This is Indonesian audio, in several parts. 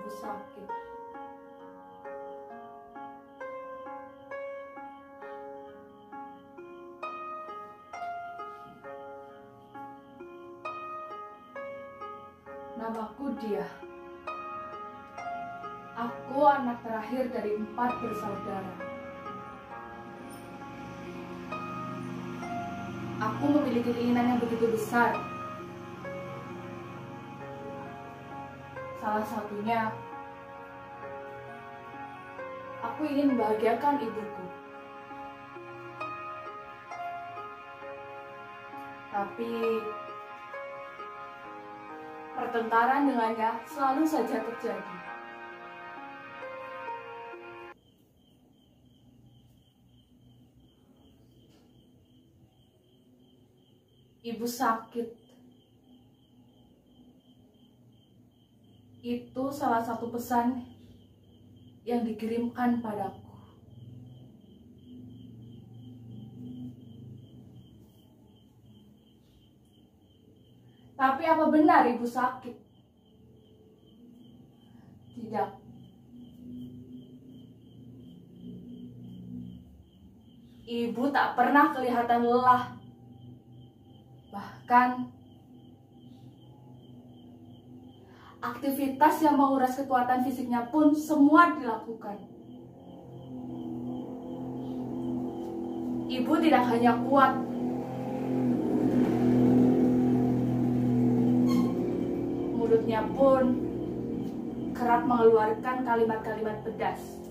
ibu sakit. Namaku Dia. Aku anak terakhir dari 4 bersaudara. Aku memiliki keinginan yang begitu besar. Salah satunya, aku ingin membahagiakan ibuku. Tapi pertengkaran dengannya selalu saja terjadi. Ibu sakit. Itu salah satu pesan yang dikirimkan padaku. Tapi apa benar ibu sakit? Tidak. Ibu tak pernah kelihatan lelah. Bahkan aktivitas yang menguras kekuatan fisiknya pun semua dilakukan. Ibu tidak hanya kuat, mulutnya pun kerap mengeluarkan kalimat-kalimat pedas.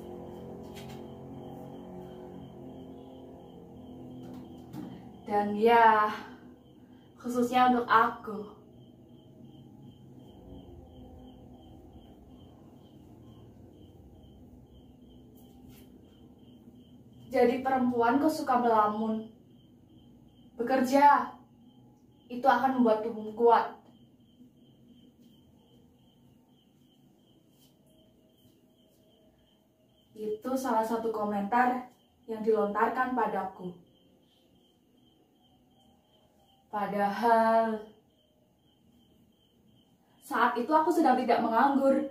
Dan ya, khususnya untuk aku, jadi perempuan kok suka melamun. Bekerja, itu akan membuat tubuhmu kuat. Itu salah satu komentar yang dilontarkan padaku. Padahal saat itu aku sedang tidak menganggur.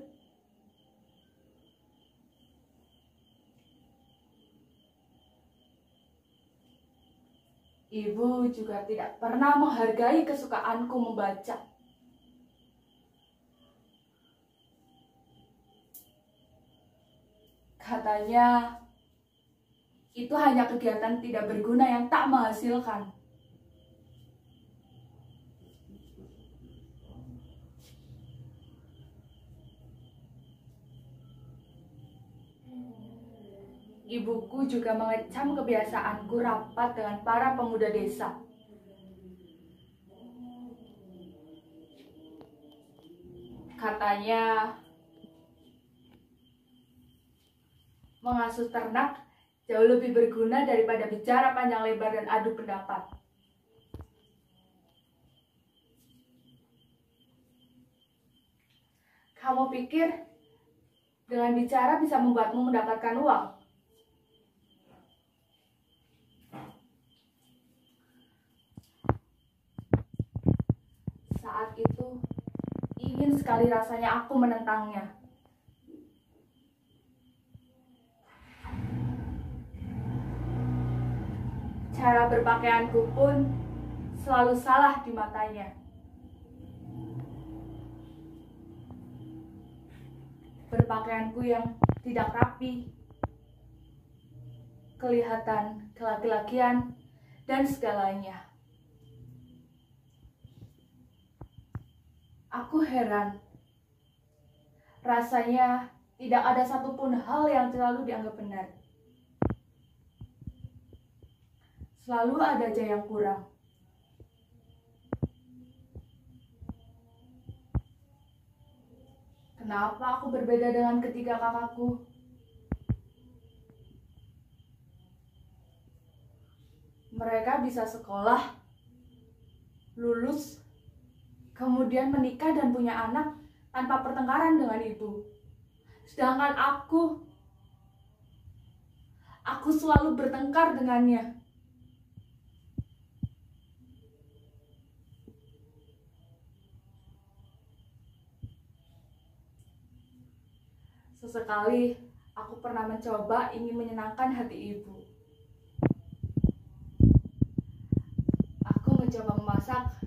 Ibu juga tidak pernah menghargai kesukaanku membaca. Katanya, itu hanya kegiatan tidak berguna yang tak menghasilkan. Ibuku juga mengecam kebiasaanku rapat dengan para pemuda desa. Katanya, mengasuh ternak jauh lebih berguna daripada bicara panjang lebar dan adu pendapat. Kamu pikir dengan bicara bisa membuatmu mendapatkan uang? Saat itu, ingin sekali rasanya aku menentangnya. Cara berpakaianku pun selalu salah di matanya. Berpakaianku yang tidak rapi, kelihatan kelaki-lakian, dan segalanya. Aku heran. Rasanya tidak ada satupun hal yang selalu dianggap benar. Selalu ada aja yang kurang. Kenapa aku berbeda dengan ketiga kakakku? Mereka bisa sekolah, lulus, kemudian menikah dan punya anak tanpa pertengkaran dengan ibu. Sedangkan aku selalu bertengkar dengannya. Sesekali aku pernah mencoba ingin menyenangkan hati ibu. Aku mencoba memasak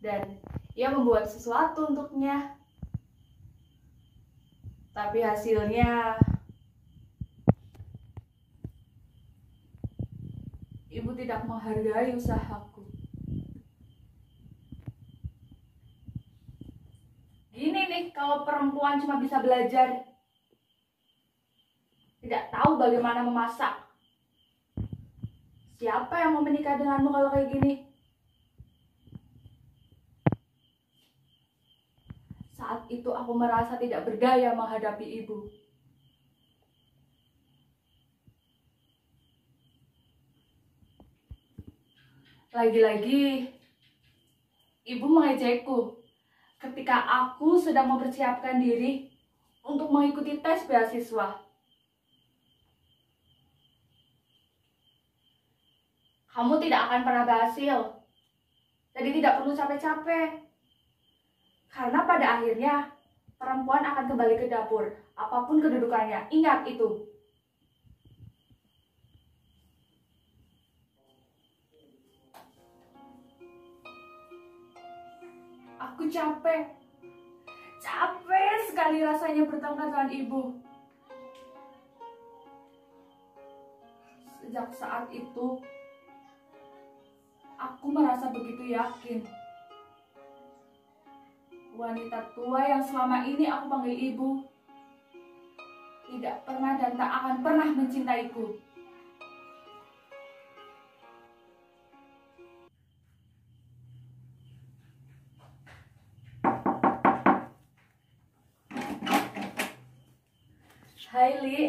dan ia membuat sesuatu untuknya. Tapi hasilnya ibu tidak menghargai usahaku. Gini nih, kalau perempuan cuma bisa belajar, tidak tahu bagaimana memasak. Siapa yang mau menikah denganmu kalau kayak gini? Saat itu aku merasa tidak berdaya menghadapi ibu. Lagi-lagi, ibu mengejekku ketika aku sedang mempersiapkan diri untuk mengikuti tes beasiswa. Kamu tidak akan pernah berhasil, jadi tidak perlu capek-capek. Karena pada akhirnya, perempuan akan kembali ke dapur, apapun kedudukannya. Ingat itu. Aku capek. Capek sekali rasanya bertengkar dengan ibu. Sejak saat itu, aku merasa begitu yakin. Wanita tua yang selama ini aku panggil ibu, tidak pernah dan tak akan pernah mencintaiku. Hai Li,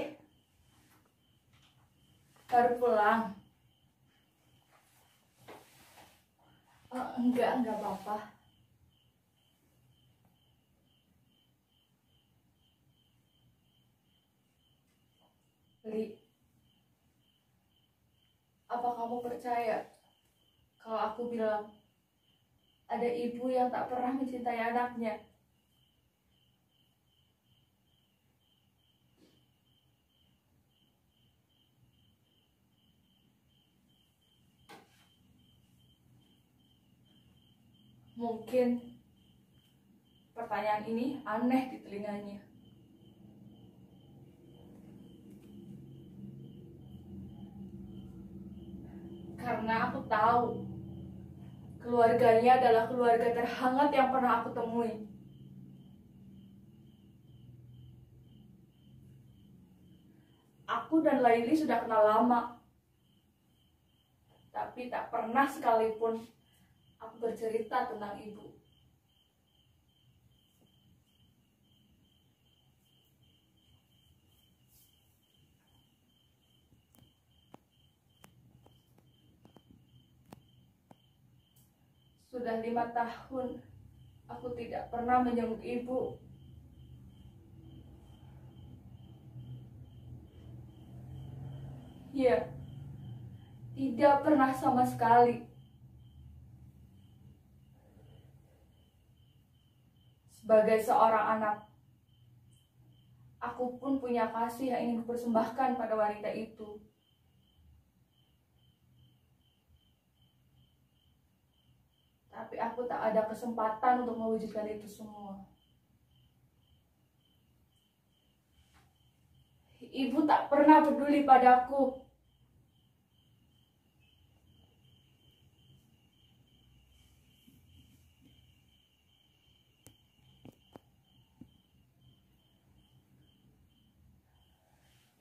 baru pulang? Oh, enggak apa-apa. Li, apa kamu percaya kalau aku bilang ada ibu yang tak pernah mencintai anaknya? Mungkin pertanyaan ini aneh di telinganya. Karena aku tahu keluarganya adalah keluarga terhangat yang pernah aku temui. Aku dan Laili sudah kenal lama, tapi tak pernah sekalipun aku bercerita tentang ibu. Sudah 5 tahun aku tidak pernah menjenguk ibu. Ya, tidak pernah sama sekali. Sebagai seorang anak, aku pun punya kasih yang ingin kupersembahkan pada wanita itu. Tapi aku tak ada kesempatan untuk mewujudkan itu semua. Ibu tak pernah peduli padaku.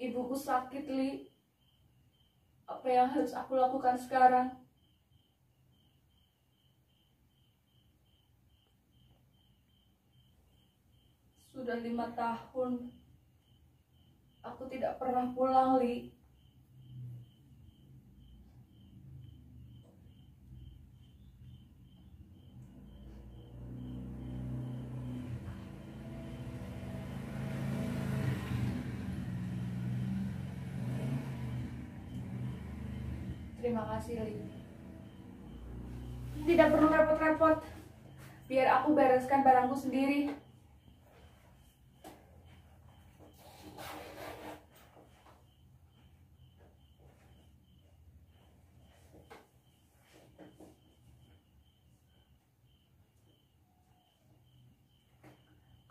Ibuku sakit, Li. Apa yang harus aku lakukan sekarang? Sudah 5 tahun aku tidak pernah pulang, Li. Terima kasih, Li. Tidak perlu repot-repot. Biar aku bereskan barangku sendiri.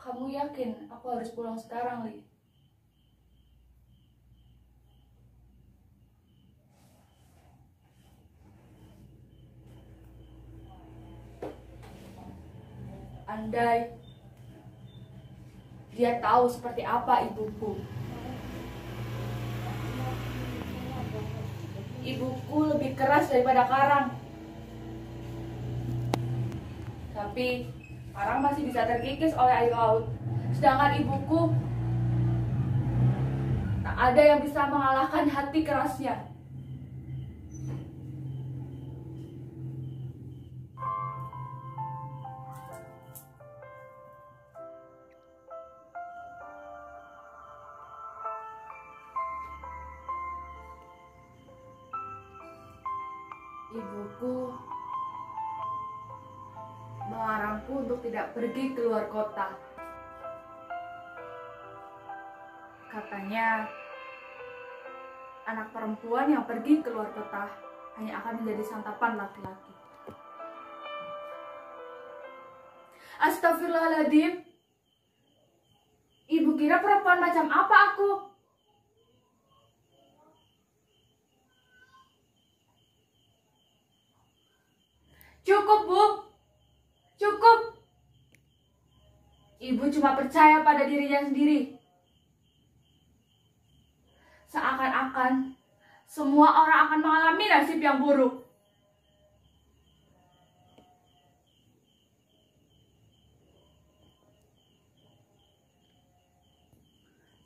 Kamu yakin aku harus pulang sekarang, Li? Andai dia tahu seperti apa ibuku. Ibuku lebih keras daripada Karang. Tapi Karang masih bisa terkikis oleh air laut. Sedangkan ibuku, tak ada yang bisa mengalahkan hati kerasnya. Ibuku melarangku untuk tidak pergi keluar kota. Katanya, anak perempuan yang pergi keluar kota hanya akan menjadi santapan laki-laki. Astagfirullahaladzim. Ibu kira perempuan macam apa aku? Cukup, Bu. Cukup. Ibu cuma percaya pada dirinya sendiri. Seakan-akan semua orang akan mengalami nasib yang buruk.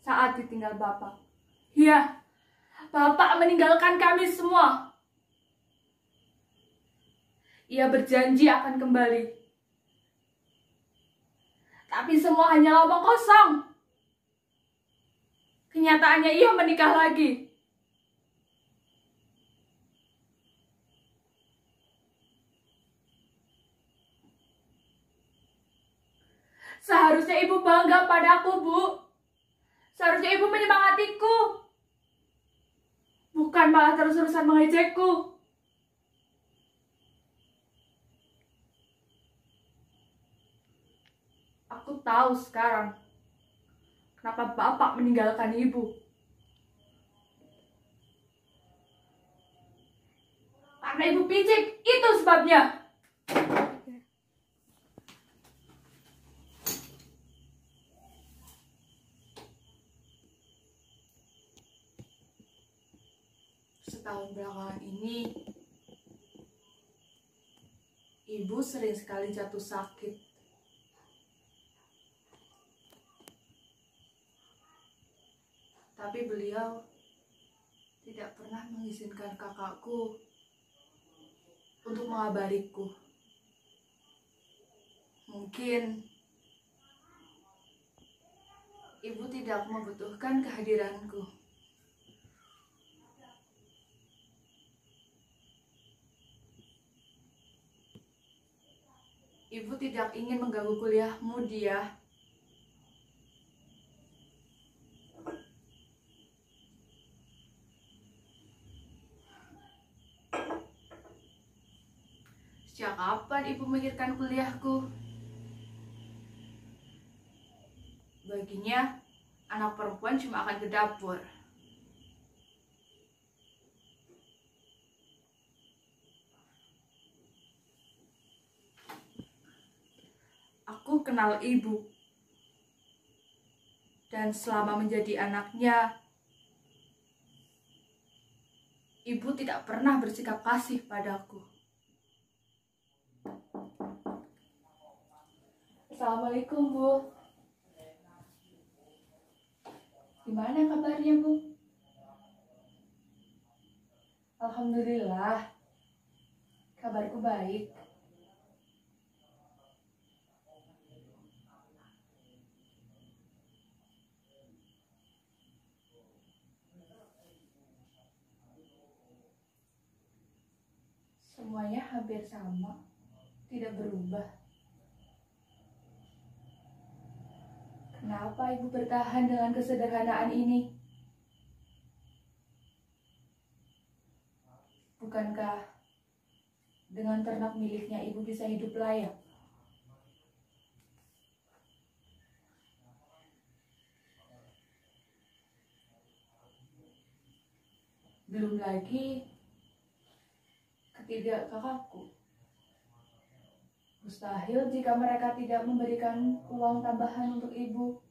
Saat ditinggal Bapak. Ya, Bapak meninggalkan kami semua. Ia berjanji akan kembali. Tapi semua hanyalah omong kosong. Kenyataannya ia menikah lagi. Seharusnya ibu bangga padaku, Bu. Seharusnya ibu menyemangatiku. Bukan malah terus-terusan mengejekku. Aku tahu sekarang kenapa Bapak meninggalkan ibu. Karena ibu picik, itu sebabnya. Setahun belakangan ini, ibu sering sekali jatuh sakit. Tapi beliau tidak pernah mengizinkan kakakku untuk mengabariku. Mungkin ibu tidak membutuhkan kehadiranku. Ibu tidak ingin mengganggu kuliahmu, Dia. Sejak kapan ibu memikirkan kuliahku? Baginya, anak perempuan cuma akan ke dapur. Aku kenal ibu. Dan selama menjadi anaknya, ibu tidak pernah bersikap kasih padaku. Assalamualaikum, Bu. Gimana kabarnya, Bu? Alhamdulillah. Kabarku baik. Semuanya hampir sama, tidak berubah. Kenapa ibu bertahan dengan kesederhanaan ini? Bukankah dengan ternak miliknya ibu bisa hidup layak? Belum lagi ketiga kakakku. Mustahil jika mereka tidak memberikan uang tambahan untuk ibu.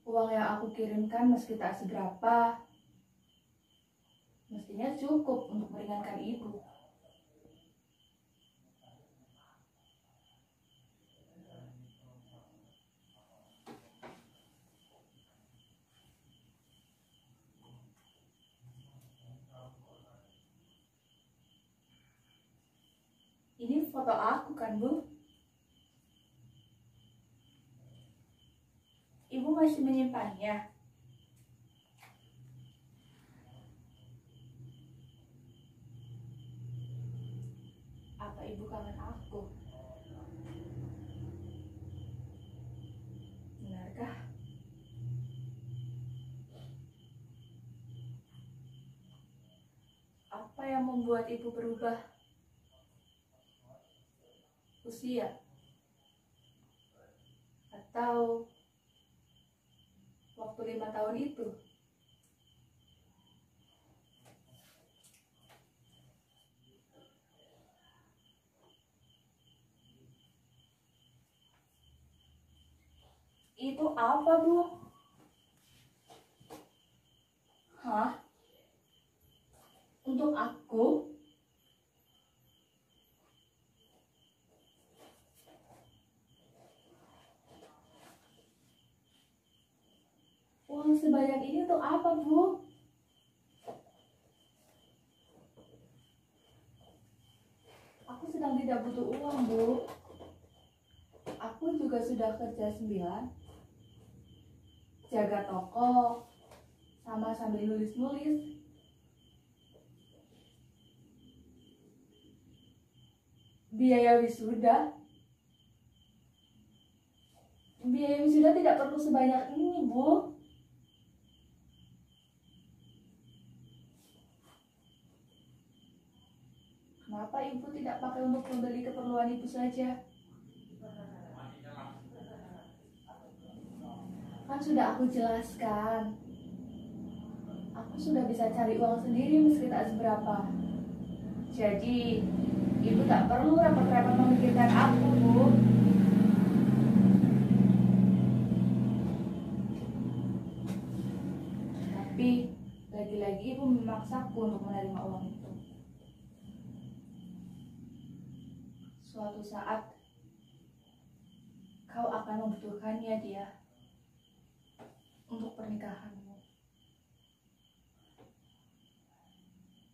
Uang yang aku kirimkan meski tak seberapa, mestinya cukup untuk meringankan ibu. Ini foto aku kan, Bu? Ibu masih menyimpannya? Apa ibu kangen aku? Benarkah? Apa yang membuat ibu berubah? Usia? Atau waktu 5 tahun itu? Itu apa, Bu? Hah? Untuk aku? Uang sebanyak ini untuk apa, Bu? Aku sedang tidak butuh uang, Bu. Aku juga sudah kerja 9, jaga toko, sama sambil nulis-nulis. Biaya wisuda tidak perlu sebanyak ini, Bu. Kenapa ibu tidak pakai untuk membeli keperluan ibu saja? Kan sudah aku jelaskan. Aku sudah bisa cari uang sendiri meski tak seberapa. Jadi, ibu tak perlu repot-repot memikirkan aku, Bu. Tapi, lagi-lagi ibu memaksaku untuk menerima uang itu. Suatu saat, kau akan membutuhkannya, dia, untuk pernikahanmu.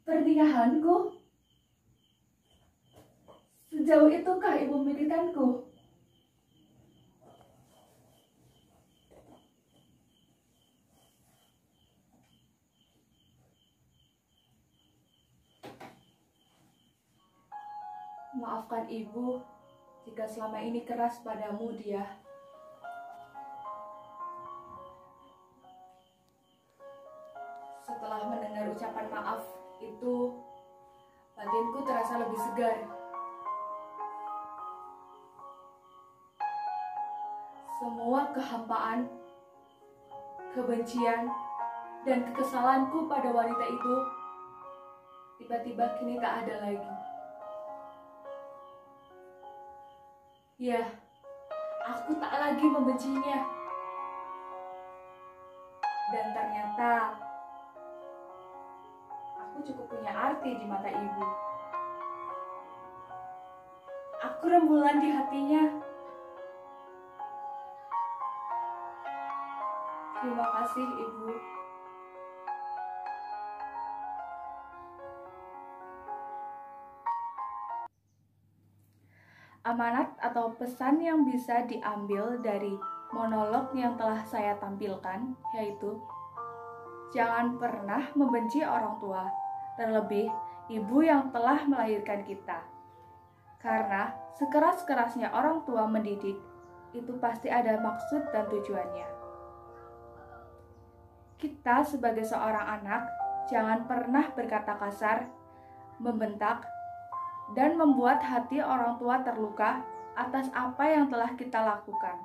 Pernikahanku? Sejauh itukah ibu memikirkanku? Maafkan ibu jika selama ini keras padamu, dia. Setelah mendengar ucapan maaf itu, batinku terasa lebih segar. Semua kehampaan, kebencian, dan kekesalanku pada wanita itu tiba-tiba kini tak ada lagi. Ya, aku tak lagi membencinya. Dan ternyata aku cukup punya arti di mata ibu. Aku rembulan di hatinya. Terima kasih, Ibu. Amanat atau pesan yang bisa diambil dari monolog yang telah saya tampilkan yaitu jangan pernah membenci orang tua, terlebih ibu yang telah melahirkan kita. Karena sekeras-kerasnya orang tua mendidik, itu pasti ada maksud dan tujuannya. Kita sebagai seorang anak jangan pernah berkata kasar, membentak, dan membuat hati orang tua terluka atas apa yang telah kita lakukan.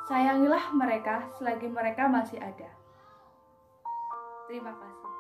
Sayangilah mereka selagi mereka masih ada. Terima kasih.